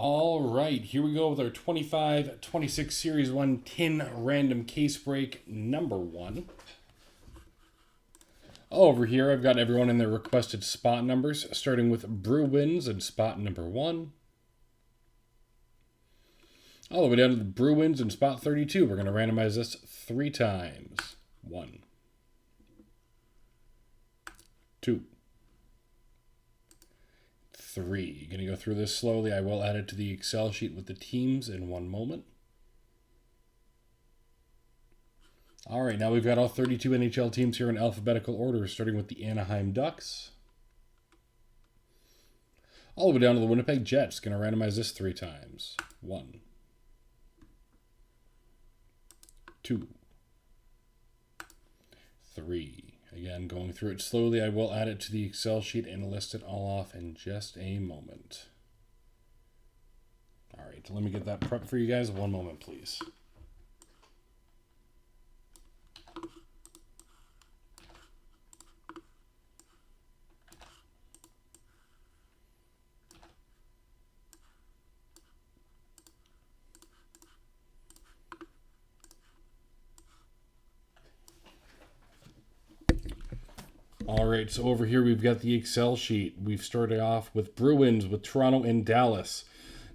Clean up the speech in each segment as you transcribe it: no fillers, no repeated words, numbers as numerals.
All right, here we go with our 25-26 Series 1 tin random case break number 1. Over here, I've got everyone in their requested spot numbers, starting with Bruins in spot number 1. All the way down to the Bruins in spot 32. We're going to randomize this 3 times. 1, 2, 3. Going to go through this slowly. I will add it to the Excel sheet with the teams in one moment. All right, now we've got all 32 NHL teams here in alphabetical order, starting with the Anaheim Ducks. All the way down to the Winnipeg Jets. Going to randomize this 3 times. 1, 2, 3. Again, going through it slowly. I will add it to the Excel sheet and list it all off in just a moment. All right, let me get that prepped for you guys. One moment, please. All right, so over here we've got the Excel sheet. We've started off with Bruins with Toronto and Dallas.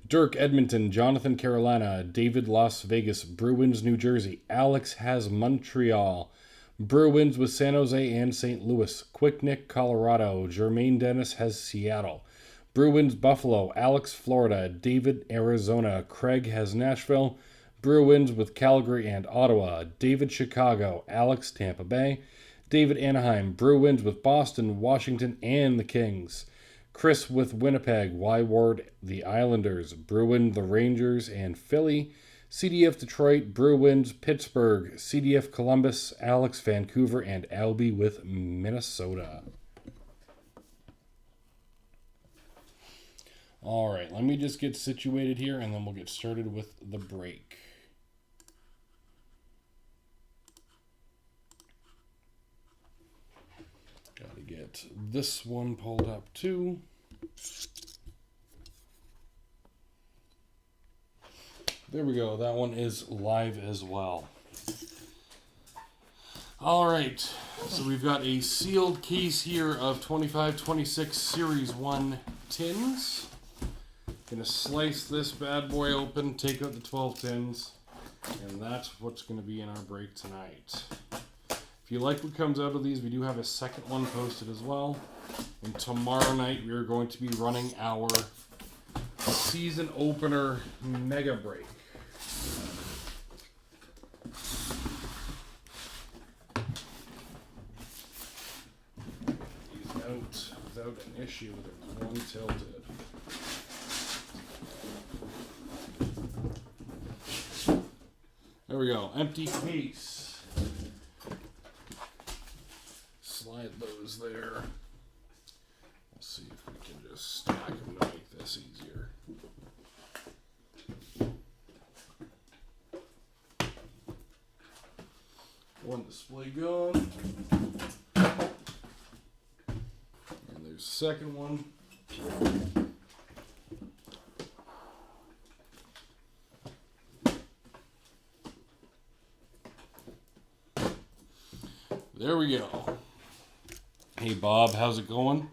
Dirk Edmonton, Jonathan Carolina, David Las Vegas, Bruins New Jersey, Alex has Montreal, Bruins with San Jose and St. Louis, Quick Nick Colorado, Jermaine Dennis has Seattle, Bruins Buffalo, Alex Florida, David Arizona, Craig has Nashville, Bruins with Calgary and Ottawa, David Chicago, Alex Tampa Bay, David Anaheim, Bruins with Boston, Washington, and the Kings. Chris with Winnipeg, Y Ward, the Islanders, Bruin, the Rangers, and Philly. CDF Detroit, Bruins, Pittsburgh, CDF Columbus, Alex Vancouver, and Albie with Minnesota. All right, let me just get situated here, and then we'll get started with the break. Gotta get this one pulled up too. There we go. That one is live as well. All right. So we've got a sealed case here of 25-26 Series 1 tins. Gonna slice this bad boy open, take out the 12 tins, and that's what's gonna be in our break tonight. If you like what comes out of these, we do have a second one posted as well. And tomorrow night, we are going to be running our season opener mega break. These out without an issue. There's one tilted. There we go. Empty case. Slide those there. Let's see if we can just stack them to make this easier. One display gone. And there's the second one. There we go. Hey Bob, how's it going?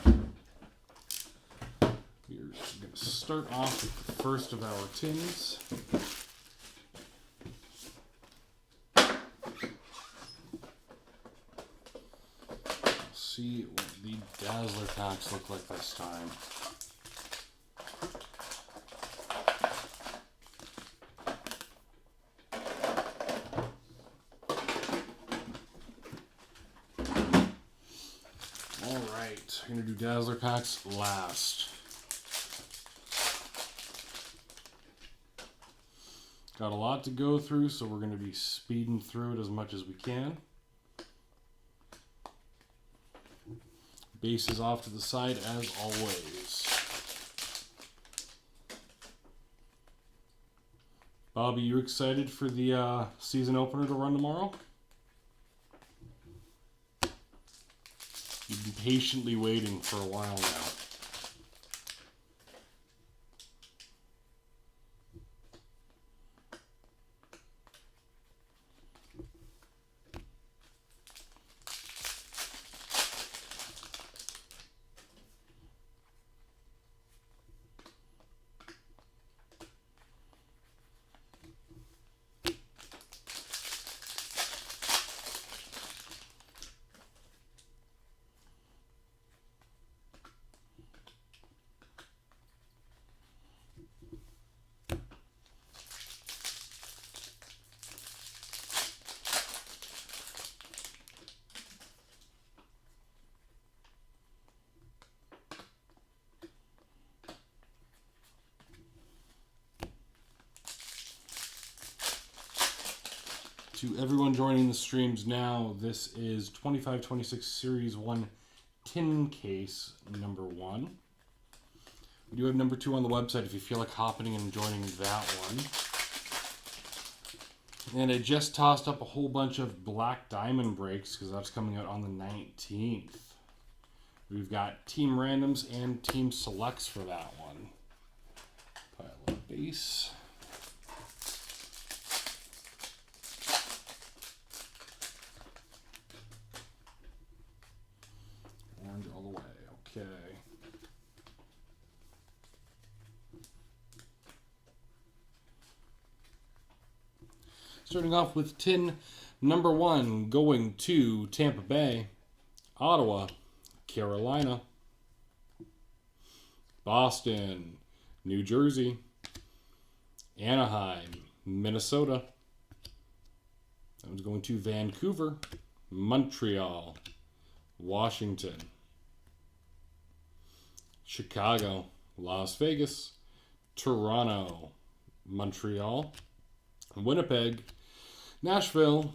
We're going to start off with the first of our tins. See what the Dazzler packs look like this time. I'm going to do Dazzler packs last. Got a lot to go through, so we're going to be speeding through it as much as we can. Base is off to the side as always. Bobby, you excited for the season opener to run tomorrow? You've been patiently waiting for a while now. To everyone joining the streams now, this is 25-26 Series 1 tin case number 1. We do have number 2 on the website if you feel like hopping and joining that one. And I just tossed up a whole bunch of Black Diamond breaks because that's coming out on the 19th. We've got Team Randoms and Team Selects for that one. Pile of base. Orange all the way. Okay. Starting off with tin number 1, going to Tampa Bay, Ottawa, Carolina, Boston, New Jersey, Anaheim, Minnesota. That was going to Vancouver, Montreal, Washington, Chicago, Las Vegas, Toronto, Montreal, Winnipeg, Nashville,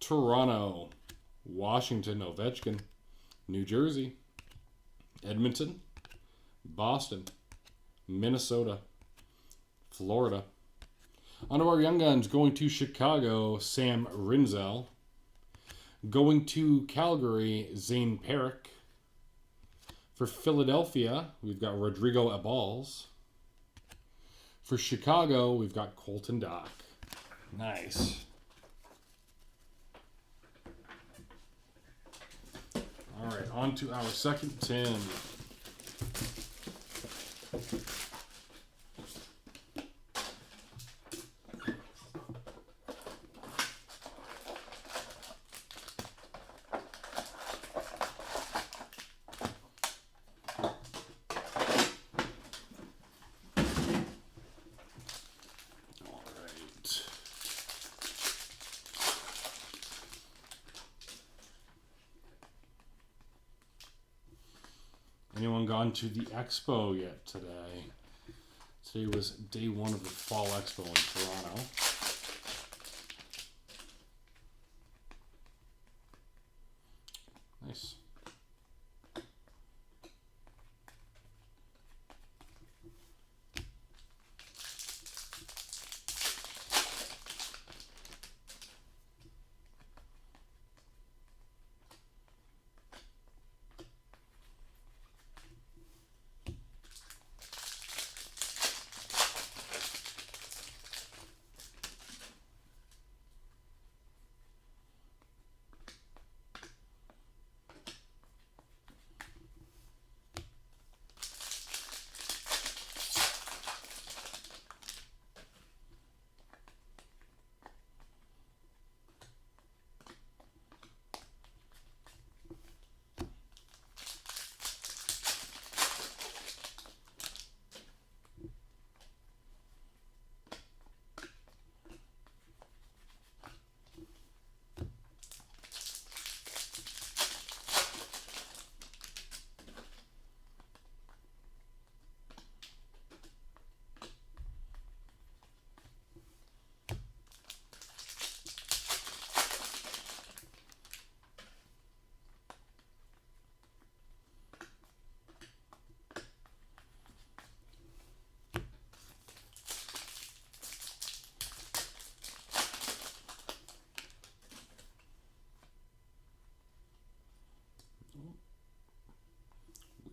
Toronto, Washington, Ovechkin, New Jersey, Edmonton, Boston, Minnesota, Florida. On to our Young Guns, going to Chicago, Sam Rinzel. Going to Calgary, Zane Perrick. For Philadelphia, we've got Rodrigo Abals. For Chicago, we've got Colton Dach. Nice. All right, on to our second tin. Anyone gone to the expo yet today? Today was day 1 of the Fall Expo in Toronto. Nice.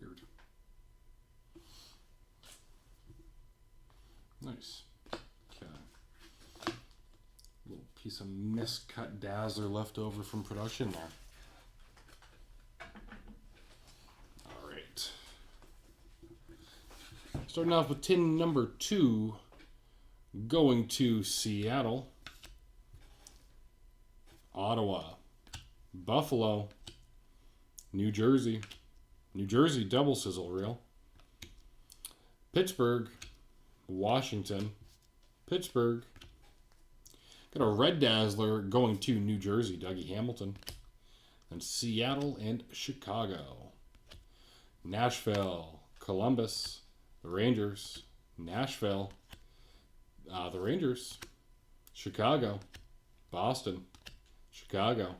Weird. Nice. Okay. Little piece of miscut Dazzler left over from production there. All right. Starting off with tin number 2, going to Seattle, Ottawa, Buffalo, New Jersey double sizzle reel, Pittsburgh, Washington, Pittsburgh. Got a red Dazzler going to New Jersey, Dougie Hamilton, and Seattle and Chicago, Nashville, Columbus, the Rangers, Nashville, the Rangers, Chicago, Boston, Chicago.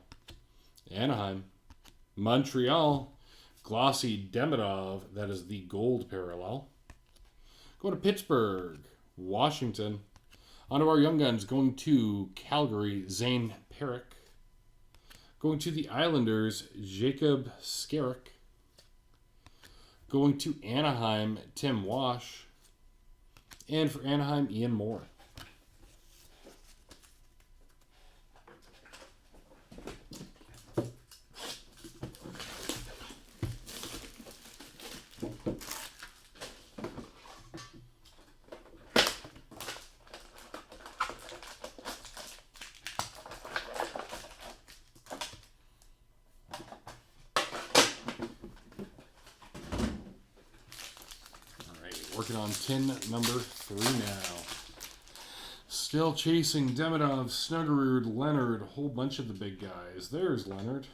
Anaheim. Montreal. Glossy Demidov. That is the gold parallel. Going to Pittsburgh. Washington. On to our Young Guns. Going to Calgary. Zane Perrick. Going to the Islanders. Jacob Skarek. Going to Anaheim. Tim Wash. And for Anaheim, Ian Moore. Working on tin number 3 now. Still chasing Demidov, Snuggerud, Leonard, a whole bunch of the big guys. There's Leonard.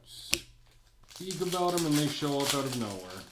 Speak about them and they show up out of nowhere.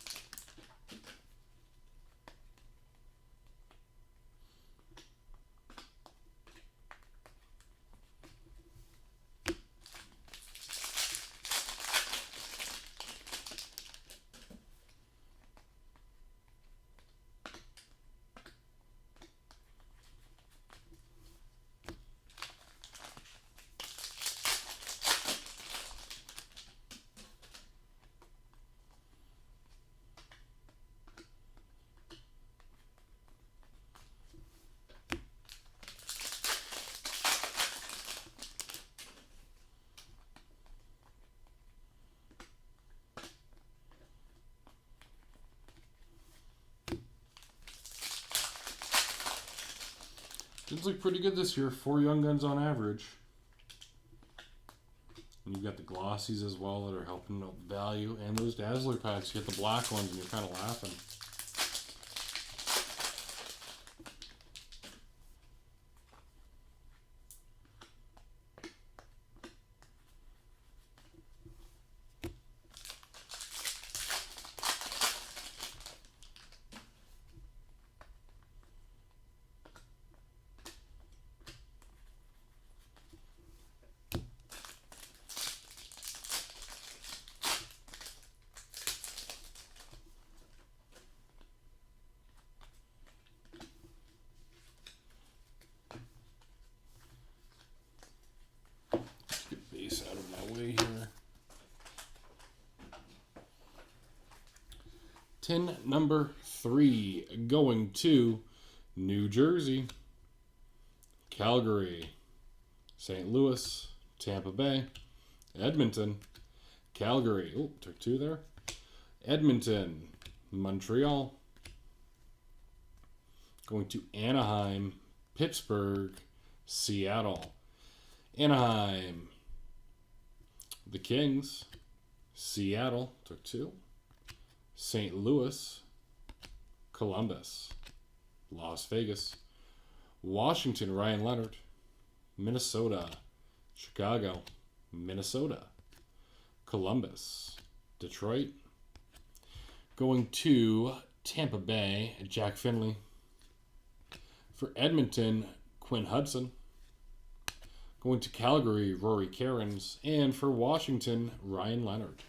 Things look pretty good this year. 4 Young Guns on average. And you've got the glossies as well that are helping out value. And those Dazzler packs, you get the black ones and you're kind of laughing. Out of my way here. Tin number 3 going to New Jersey, Calgary, St. Louis, Tampa Bay, Edmonton, Calgary. Oh, took 2 there. Edmonton, Montreal, going to Anaheim, Pittsburgh, Seattle, Anaheim, the Kings, Seattle, took 2. St. Louis, Columbus, Las Vegas, Washington, Ryan Leonard, Minnesota, Chicago, Minnesota, Columbus, Detroit, going to Tampa Bay, Jack Finley. For Edmonton, Quinn Hudson. Going to Calgary, Rory Cairns. And for Washington, Ryan Leonard.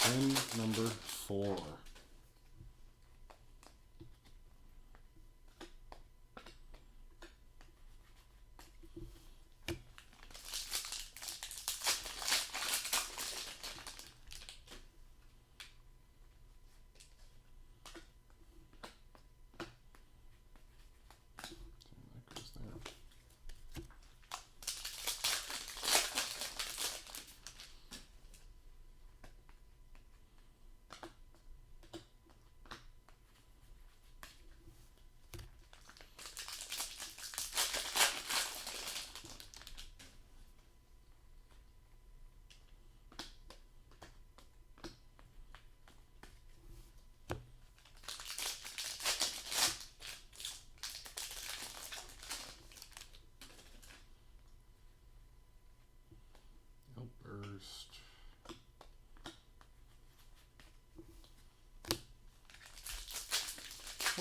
And number 4.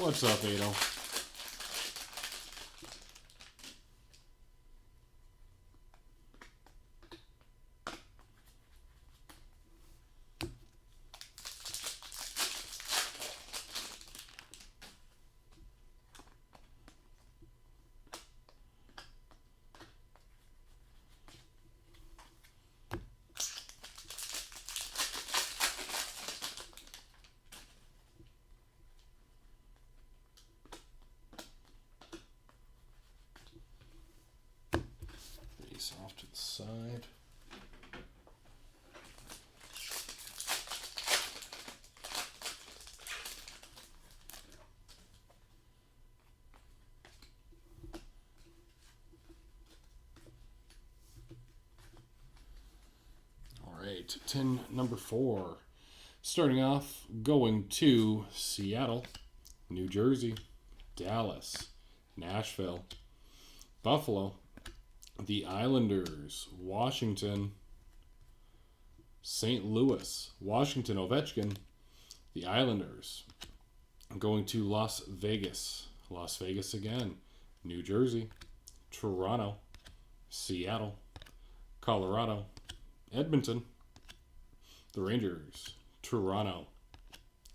What's up, Ado? Face off to the side. All right, tin number 4. Starting off, going to Seattle, New Jersey, Dallas, Nashville, Buffalo, the Islanders, Washington, St. Louis, Washington Ovechkin, the Islanders. Going to Las Vegas again, New Jersey, Toronto, Seattle, Colorado, Edmonton, the Rangers, Toronto,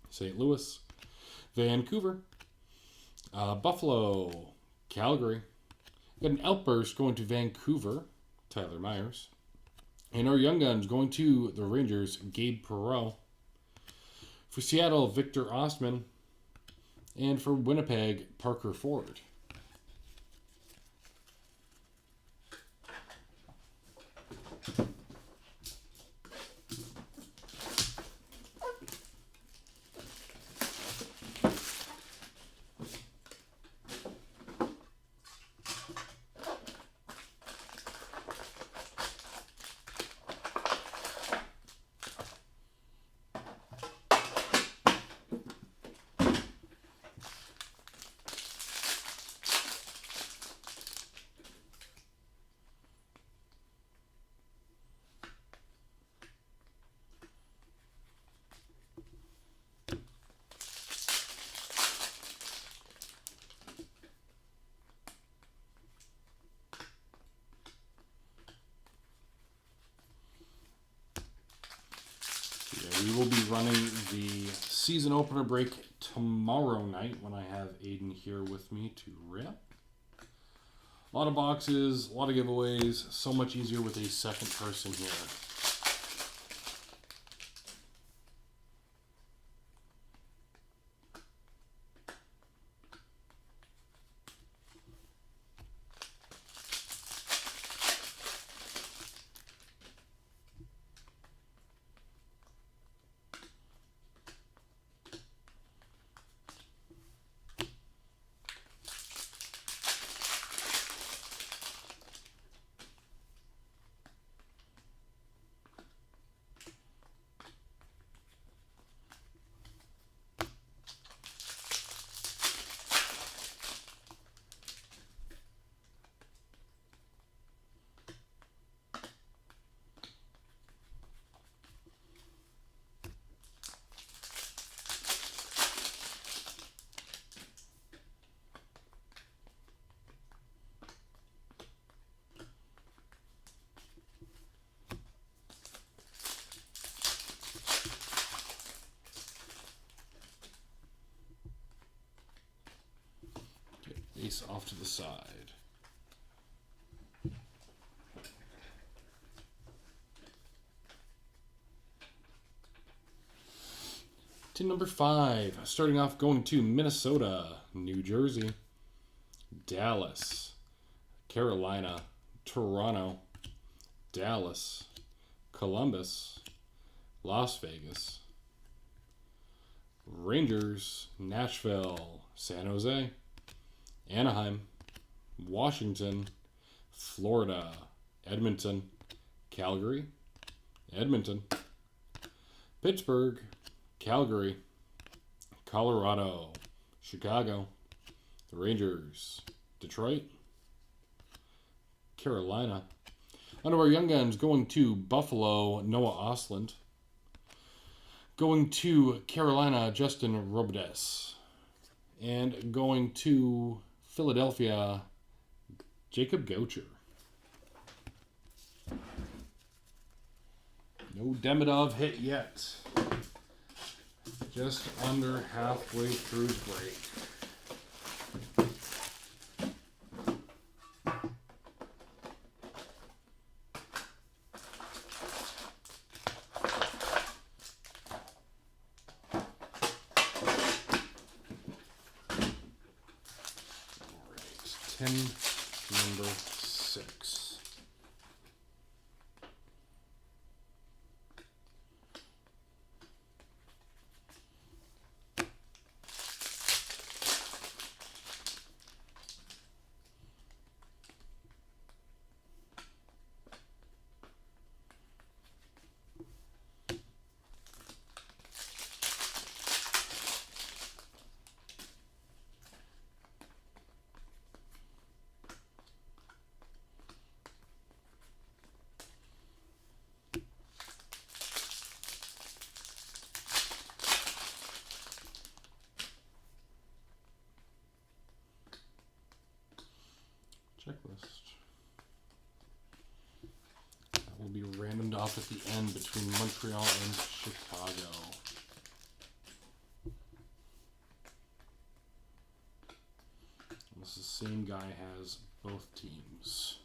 St. Louis, Vancouver, Buffalo, Calgary. Got an outburst going to Vancouver, Tyler Myers. And our Young Guns going to the Rangers, Gabe Perreault. For Seattle, Victor Ostman. And for Winnipeg, Parker Ford. We will be running the season opener break tomorrow night when I have Aiden here with me to rip. A lot of boxes, a lot of giveaways, so much easier with a second person here. Ace off to the side. Tin number 5. Starting off going to Minnesota, New Jersey, Dallas, Carolina, Toronto, Dallas, Columbus, Las Vegas, Rangers, Nashville, San Jose, Anaheim, Washington, Florida, Edmonton, Calgary, Edmonton, Pittsburgh, Calgary, Colorado, Chicago, the Rangers, Detroit, Carolina. Under our Young Guns, going to Buffalo, Noah Ostlund. Going to Carolina, Justin Robidas. And going to Philadelphia, Jacob Goucher. No Demidov hit yet. Just under halfway through his break. All right, 10, number 6. Checklist. That will be randomed off at the end between Montreal and Chicago. This is the same guy has both teams.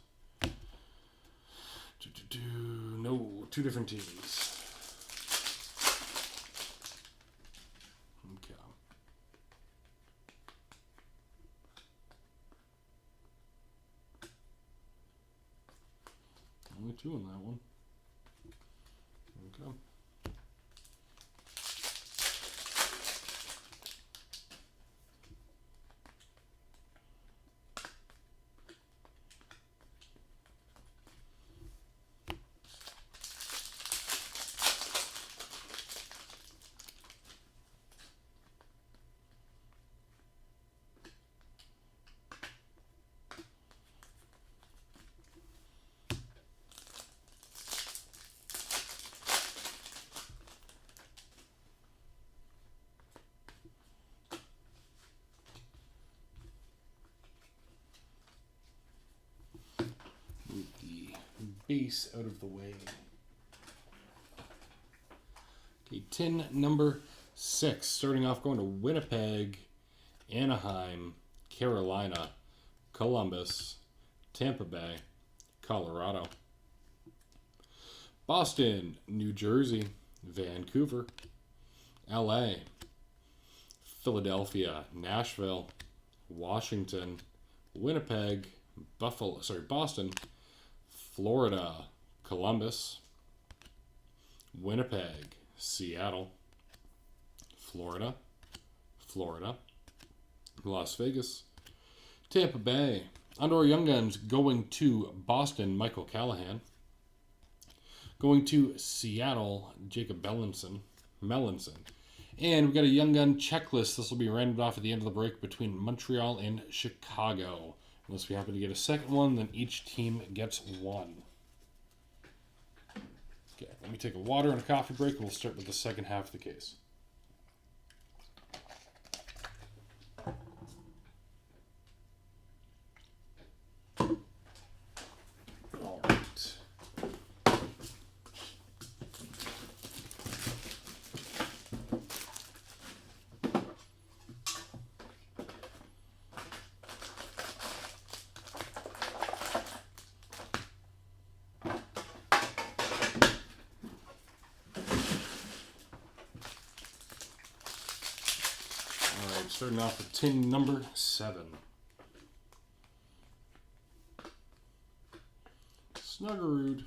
No, 2 different teams. Okay. Only 2 in that one. Okay. Base out of the way. Okay, tin number 6. Starting off, going to Winnipeg, Anaheim, Carolina, Columbus, Tampa Bay, Colorado, Boston, New Jersey, Vancouver, LA, Philadelphia, Nashville, Washington, Winnipeg, Boston, Florida, Columbus, Winnipeg, Seattle, Florida, Las Vegas, Tampa Bay. Under our Young Guns, going to Boston, Michael Callahan. Going to Seattle, Jacob Melanson. And we've got a Young Gun checklist. This will be randomed off at the end of the break between Montreal and Chicago. Unless we happen to get a second one, then each team gets 1. Okay, let me take a water and a coffee break, and we'll start with the second half of the case. All right. Starting off with tin number 7. Snuggerud.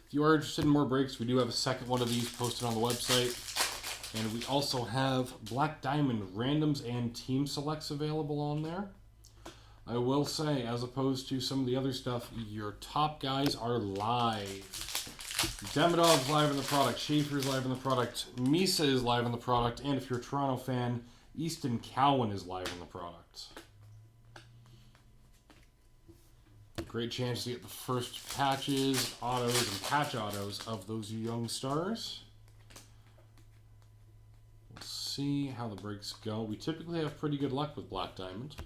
If you are interested in more breaks, we do have a second one of these posted on the website. And we also have Black Diamond randoms and team selects available on there. I will say, as opposed to some of the other stuff, your top guys are live. Demidov's live in the product, Schaefer's live in the product, Misa is live in the product, and if you're a Toronto fan, Easton Cowan is live in the product. Great chance to get the first patches, autos, and patch autos of those young stars. We'll see how the breaks go. We typically have pretty good luck with Black Diamond.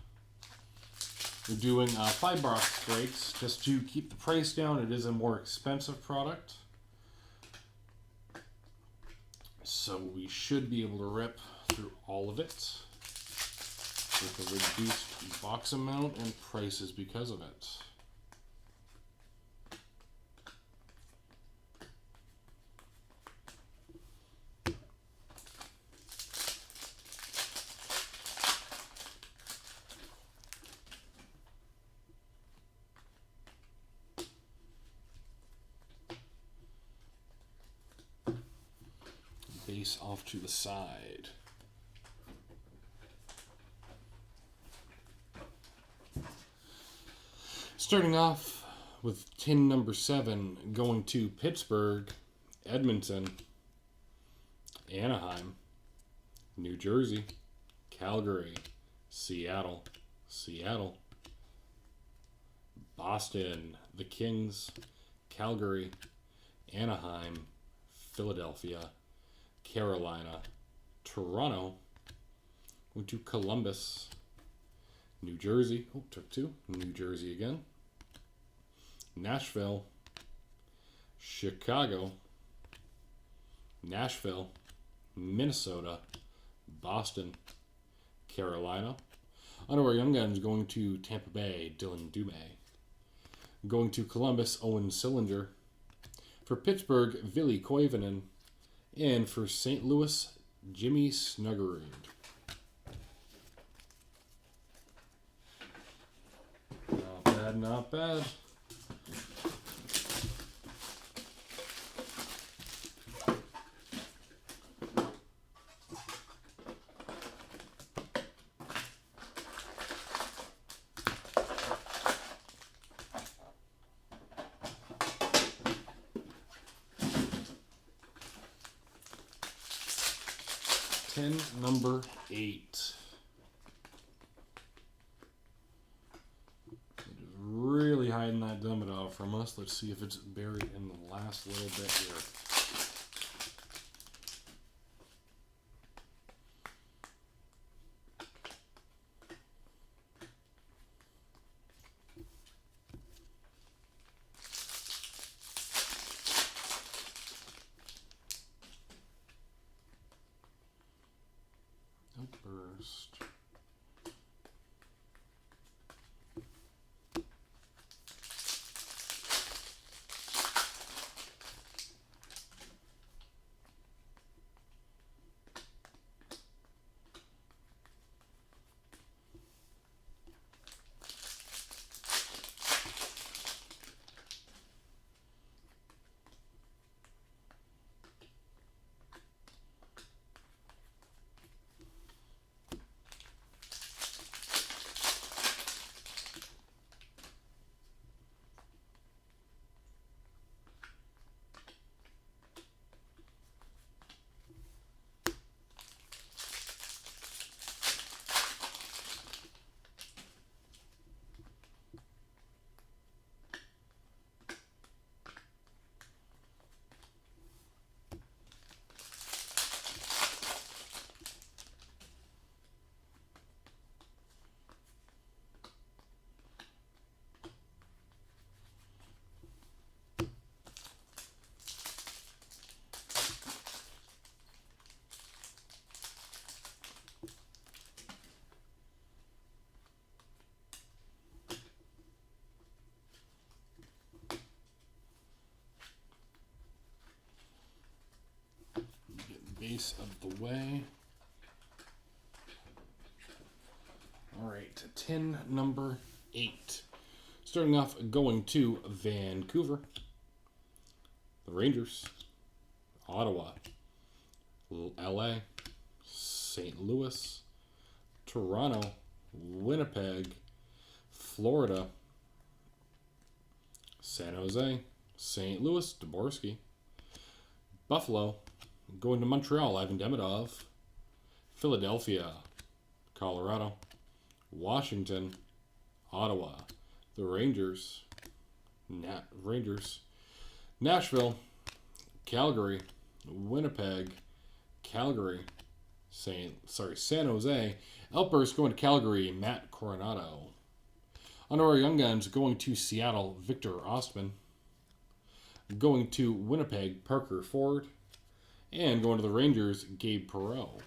We're doing 5-box breaks just to keep the price down. It is a more expensive product. So we should be able to rip through all of it with a reduced box amount and prices because of it. Base off to the side. Starting off with tin number 7, going to Pittsburgh, Edmonton, Anaheim, New Jersey, Calgary, Seattle, Boston, the Kings, Calgary, Anaheim, Philadelphia, Carolina, Toronto, went to Columbus, New Jersey, took 2, New Jersey again, Nashville, Chicago, Nashville, Minnesota, Boston, Carolina. Under our young guns, going to Tampa Bay, Dylan Dumais. Going to Columbus, Owen Sillinger. For Pittsburgh, Ville Koivunen. And for St. Louis, Jimmy Snuggerud. Not bad, not bad. Tin number 8. It is really hiding that Demidov from us. Let's see if it's buried in the last little bit here. Burst. Base of the way. All right, tin number 8. Starting off, going to Vancouver, the Rangers, Ottawa, LA, St. Louis, Toronto, Winnipeg, Florida, San Jose, St. Louis, Dvorsky, Buffalo, going to Montreal, Ivan Demidov, Philadelphia, Colorado, Washington, Ottawa, the Rangers, Nashville, Calgary, Winnipeg, Calgary, San Jose, Elpers going to Calgary, Matt Coronado. Under our Young Guns, going to Seattle, Victor Ostman. Going to Winnipeg, Parker Ford. And going to the Rangers, Gabe Perreault.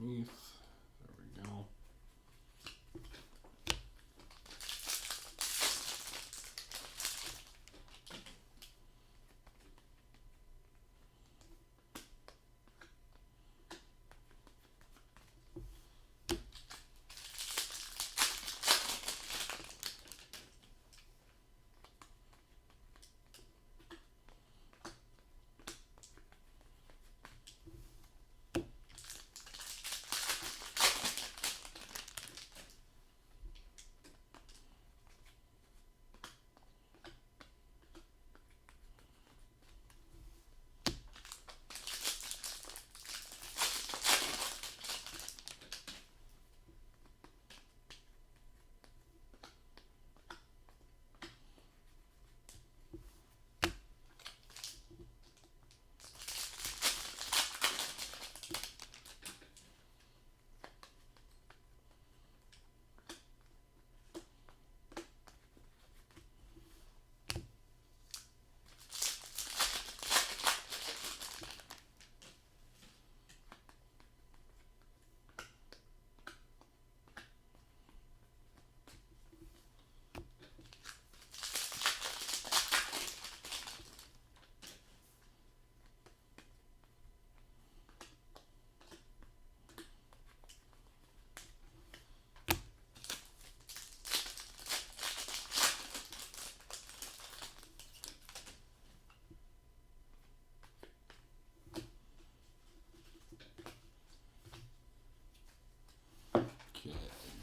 Underneath. There we go.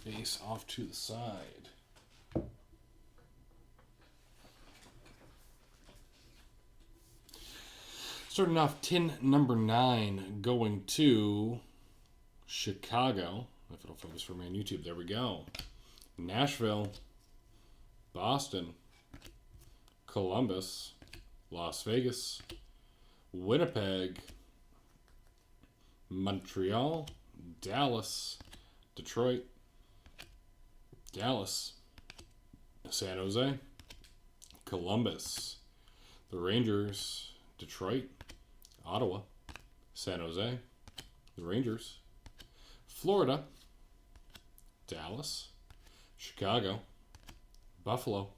Base off to the side. Starting off tin number 9, going to Chicago. If it'll focus for me on YouTube, there we go. Nashville, Boston, Columbus, Las Vegas, Winnipeg, Montreal, Dallas, Detroit, Dallas, San Jose, Columbus, the Rangers, Detroit, Ottawa, San Jose, the Rangers, Florida, Dallas, Chicago, Buffalo,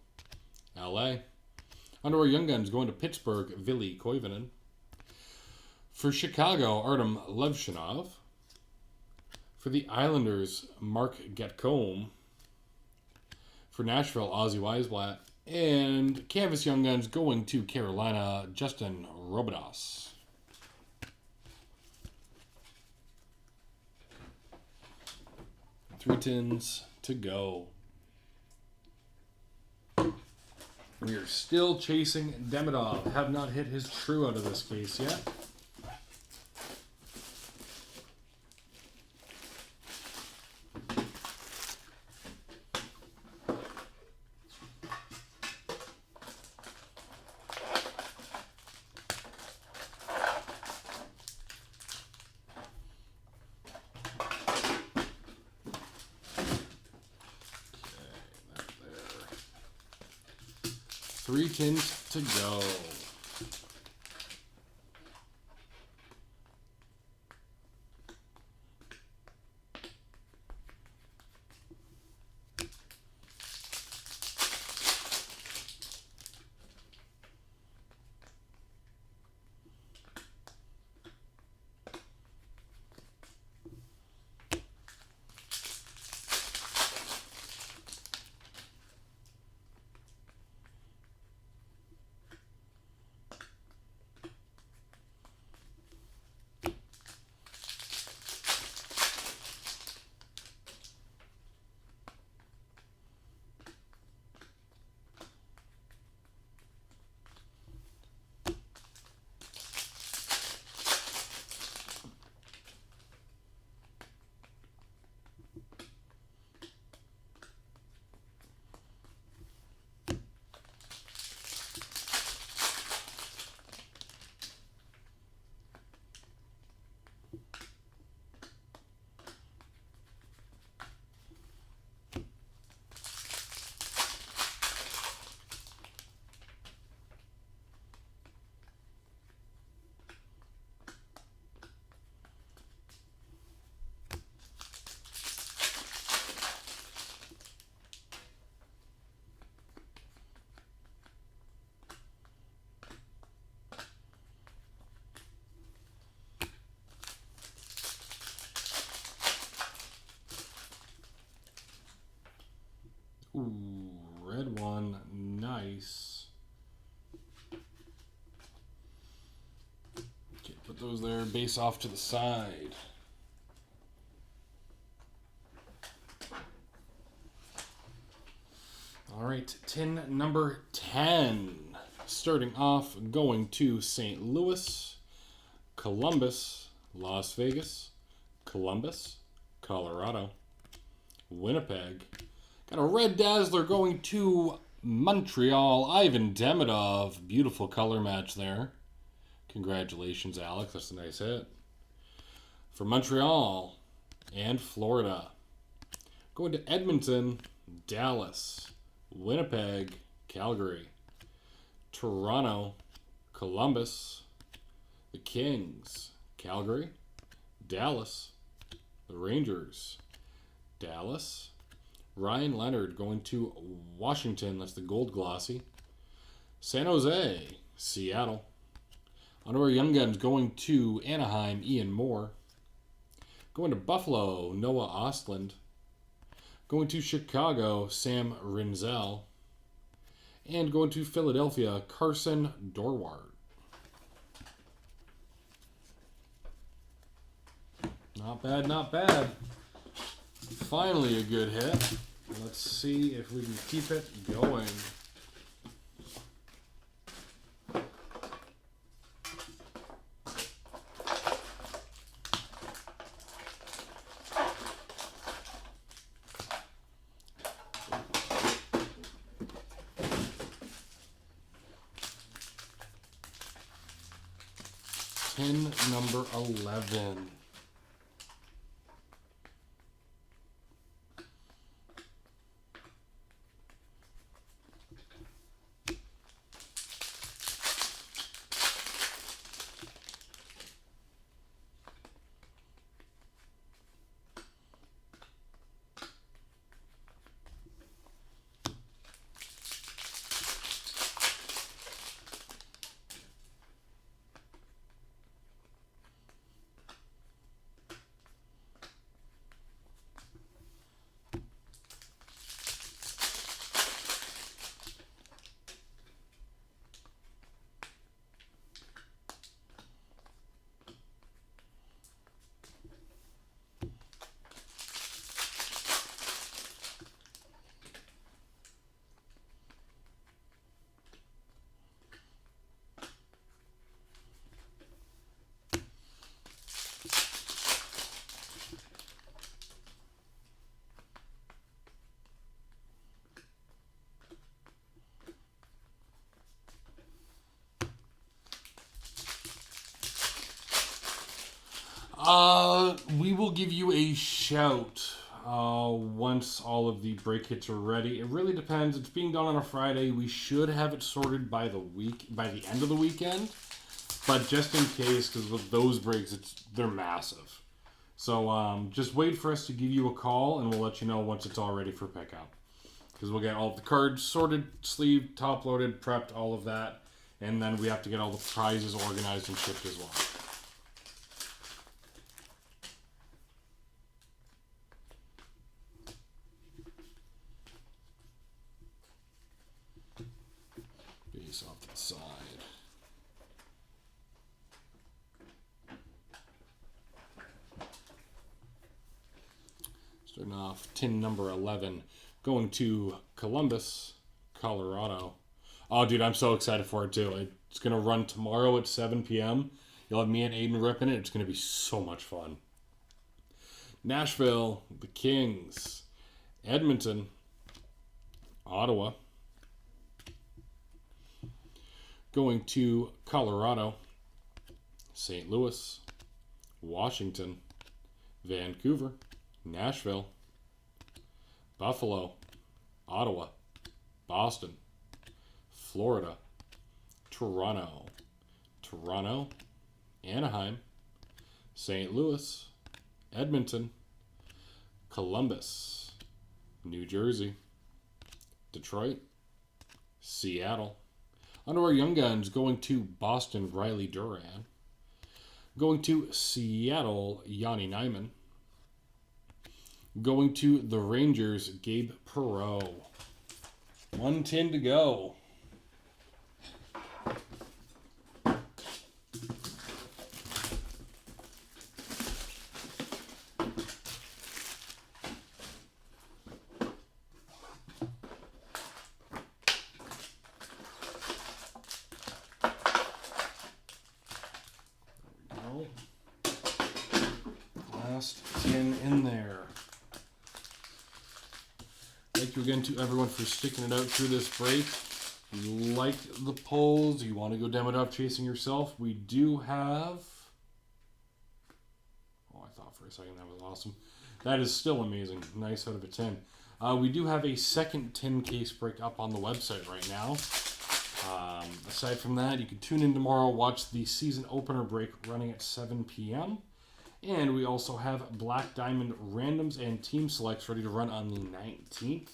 LA. Under our Young Guns, going to Pittsburgh, Ville Koivunen. For Chicago, Artem Levshinov. For the Islanders, Mark Gatcombe. For Nashville, Ozzy Weisblatt. And Canvas Young Guns going to Carolina, Justin Robidas. Three tins to go. We are still chasing Demidov. Have not hit his true out of this case yet. Three tins to go. one nice. Okay, put those there, base off to the side. All right, tin number 10. Starting off, going to St. Louis, Columbus, Las Vegas, Columbus, Colorado, Winnipeg. Got a red dazzler going to Montreal, Ivan Demidov. Beautiful color match there. Congratulations, Alex. That's a nice hit. For Montreal and Florida. Going to Edmonton, Dallas, Winnipeg, Calgary, Toronto, Columbus, the Kings, Calgary, Dallas, the Rangers, Dallas, Ryan Leonard going to Washington, that's the gold glossy, San Jose, Seattle, Ottawa Young Guns going to Anaheim, Ian Moore, going to Buffalo, Noah Ostland, going to Chicago, Sam Rinzel, and going to Philadelphia, Carson Dorwart. Not bad, not bad. Finally a good hit. Let's see if we can keep it going. Tin number 11. We will give you a shout once all of the break hits are ready. It really depends. It's being done on a Friday. We should have it sorted by the end of the weekend. But just in case, because with those breaks, they're massive. So just wait for us to give you a call, and we'll let you know once it's all ready for pickup. Because we'll get all of the cards sorted, sleeved, top loaded, prepped, all of that, and then we have to get all the prizes organized and shipped as well. Base off to the side. Starting off, tin number 11, going to Columbus, Colorado. Oh, dude, I'm so excited for it, too. It's going to run tomorrow at 7 p.m. You'll have me and Aiden ripping it. It's going to be so much fun. Nashville, the Kings, Edmonton, Ottawa, going to Colorado, St. Louis, Washington, Vancouver, Nashville, Buffalo, Ottawa, Boston, Florida, Toronto, Anaheim, St. Louis, Edmonton, Columbus, New Jersey, Detroit, Seattle. Under our Young Guns, going to Boston, Riley Duran. Going to Seattle, Yanni Nyman. Going to the Rangers, Gabe Perreault. One tin to go. Last tin in there. Thank you again to everyone for sticking it out through this break. If you liked the polls, you want to go Demidov chasing yourself, we do have... Oh, I thought for a second that was awesome. That is still amazing. Nice out of a 10. We do have a second tin case break up on the website right now. Aside from that, you can tune in tomorrow, watch the season opener break running at 7 p.m. And we also have Black Diamond randoms and team selects ready to run on the 19th.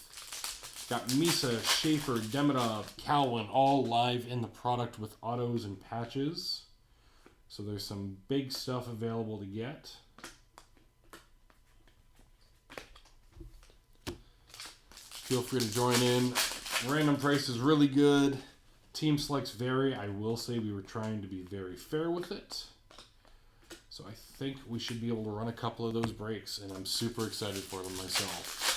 Got Misa, Schaefer, Demidov, Cowan all live in the product with autos and patches. So there's some big stuff available to get. Feel free to join in. Random price is really good. Team selects vary. I will say we were trying to be very fair with it. So I think we should be able to run a couple of those breaks, and I'm super excited for them myself.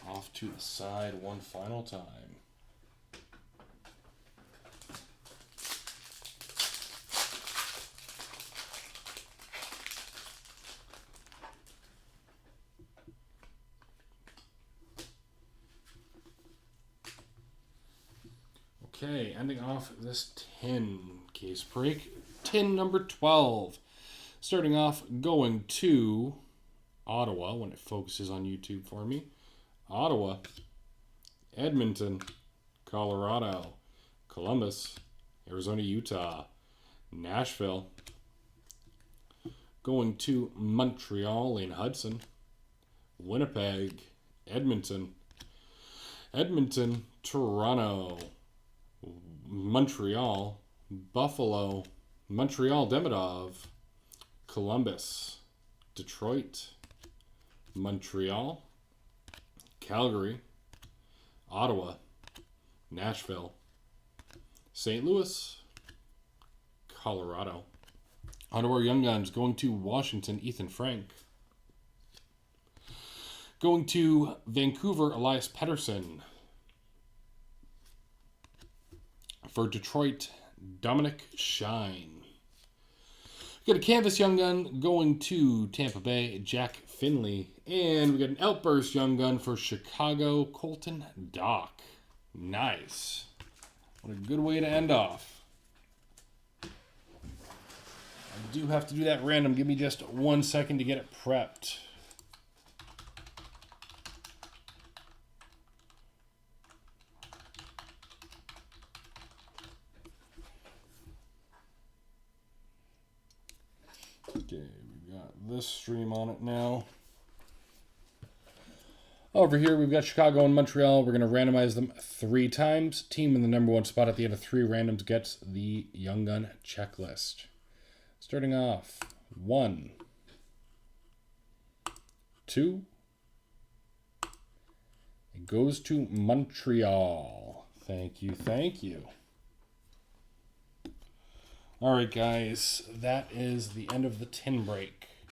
Off to the side one final time. Okay, ending off this tin case break. Tin number 12. Starting off, going to Ottawa when it focuses on YouTube for me. Ottawa, Edmonton, Colorado, Columbus, Arizona, Utah, Nashville, going to Montreal in Hudson, Winnipeg, Edmonton, Toronto, Montreal, Buffalo, Montreal Demidov, Columbus, Detroit, Montreal, Calgary, Ottawa, Nashville, St. Louis, Colorado. Ottawa Young Guns going to Washington, Ethan Frank. Going to Vancouver, Elias Pettersson. For Detroit, Dominic Shine. We got a Canvas Young Gun going to Tampa Bay, Jack Finley. And we got an Outburst Young Gun for Chicago, Colton Dock. Nice. What a good way to end off. I do have to do that random. Give me just 1 second to get it prepped. Okay, we've got this stream on it now. Over here, we've got Chicago and Montreal. We're going to randomize them 3 times. Team in the number 1 spot at the end of 3 randoms gets the Young Gun checklist. Starting off, 1, 2. It goes to Montreal. Thank you, thank you. All right, guys, that is the end of the tin break.